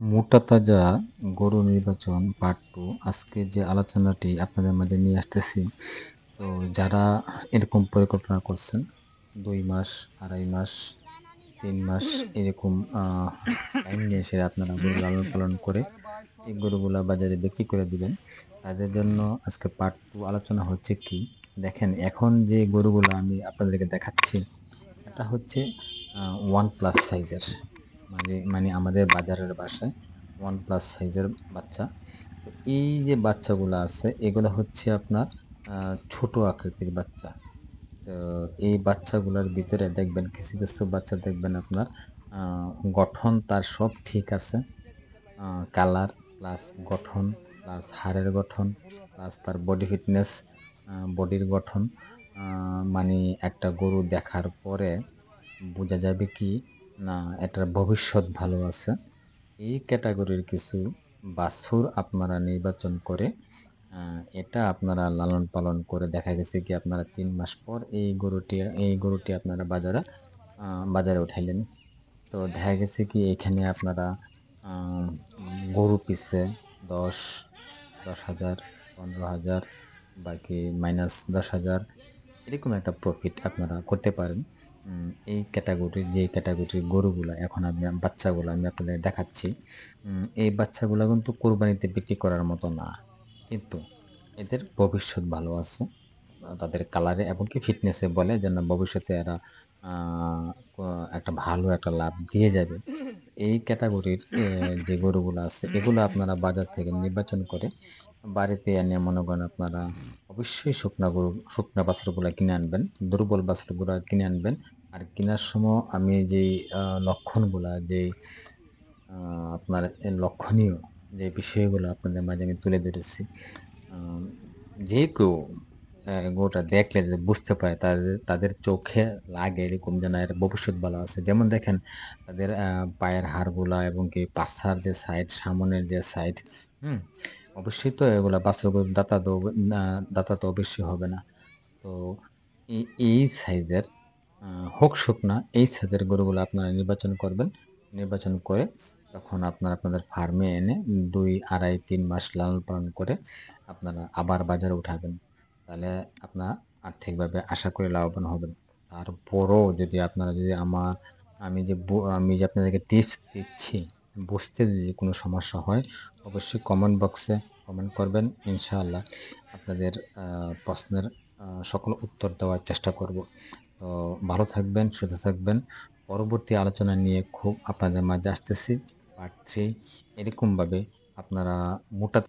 মোটা তাজা গরু নির্বাচন পার্ট 2 আজকে যে আলোচনাটি আপনাদের মাঝে নিয়ে আসতেছি। তো যারা এরকম পরিকল্পনা করছেন ২ মাস, ২.৫ মাস, ৩ মাস এরকম টাইম নিয়ে এসে আপনারা গরু লালন পালন করে এই গরুগুলা বাজারে বিক্রি করে দিবেন। তাদের জন্য আজকে পার্ট 2 আলোচনা হচ্ছে কি? দেখেন এখন যে গরুগুলা আমি আপনাদেরকে দেখাচ্ছি, এটা হচ্ছে 1 প্লাস সাইজের। মানে আমাদের বাজারের ভাষায় 1 প্লাস সাইজের বাচ্চা। তো এই যে বাচ্চাগুলা আছে এগুলা হচ্ছে আপনার ছোট আকৃতির বাচ্চা। তো এই বাচ্চাগুলার ভিতরে দেখবেন কিছু বাচ্চা দেখবেন আপনার আ গঠন তার সব ঠিক আছে। কালার প্লাস গঠন প্লাস হাড়ের গঠন প্লাস তার বডি ফিটনেস, বডির গঠন আ মানে একটা গরু দেখার পরে বোঝা যাবে কি না এটার ভবিষ্যৎ ভালো আছে। এই ক্যাটেগরির কিছু বাছুর আপনারা নির্বাচন করে আ এটা আপনারা লালন পালন করে দেখা গেছে কি আপনারা ৩ মাস পর এই গরুটি আপনারা বাজারে উঠাইলেন। তো দেখা গেছে কি এখানে আপনারা আম গরু পিছে ১০, ১০,০০০, ১৫,০০০ বাকি মাইনাস ১০,০০০ এরকম একটা প্রফিট আপনারা করতে পারেন। এই ক্যাটেগরির গরুগুলা এখন বাচ্চাগুলা আমি আপনাদের দেখাচ্ছি। এই বাচ্চাগুলা কিন্তু কোরবানিতে বিক্রি করার মতো না। কিন্তু এদের ভবিষ্যৎ ভালো আছে। তাদের কালারে এবং কি ফিটনেসে বলে যে না ভবিষ্যতে এরা আ ক একটা ভালো একটা লাভ দিয়ে যাবে। এই ক্যাটেগরির যে গরুগুলো আছে এগুলো আপনারা বাজার থেকে নির্বাচন করে বাড়িতে এনে মনে করেন আপনারা অবশ্যই শুকনা বাছুরগুলা কিনে আনবেন। দুর্বল বাছুরগুলা কিনে আনবেন। আর কিনার সময় আমি যেই লক্ষণগুলা আ আপনার লক্ষণীয় যে বিষয়গুলো আপনাদের মাঝে আমি তুলে ধরেছি। আম যে কেউ গরুটা দেখলে যদি বুঝতে পারে তাদের চোখে লাগে এরকম যেন এর ভবিষ্যৎ ভালো আছে। যেমন দেখেন তাদের পায়ের হাড়গুলা এবং কি পাছার যে সাইড, সামনের যে সাইড, হুম? অবশ্যই তো এগুলা বাছুর গরুর দাঁতা তো অবশ্যই হবে না। তো এই এই সাইজের আ হোক শুকনা এই সাইজের গরুগুলো আপনারা নির্বাচন করবেন। নির্বাচন করে তখন আপনাদের ফার্মে এনে ২, ২.৫, ৩ মাস লালন-পালন করে আপনারা আবার বাজারে উঠাবেন। তাহলে আপনারা আর্থিকভাবে আশা করি লাভবান হবেন। তারপরও যদি আপনারা যদি আমি যে আপনাদেরকে টিপস দিচ্ছি, বুঝতে যদি কোনো সমস্যা হয় অবশ্যই কমেন্ট বক্সে কমেন্ট করবেন। ইনশাআল্লাহ আপনাদের আ প্রশ্নের সকল উত্তর দেওয়ার চেষ্টা করব। তো ভালো থাকবেন, সুস্থ থাকবেন। পরবর্তী আলোচনা নিয়ে খুব আপনাদের মাঝে আসতেছি। পার্ট 3 এরকমভাবে আপনারা মোটা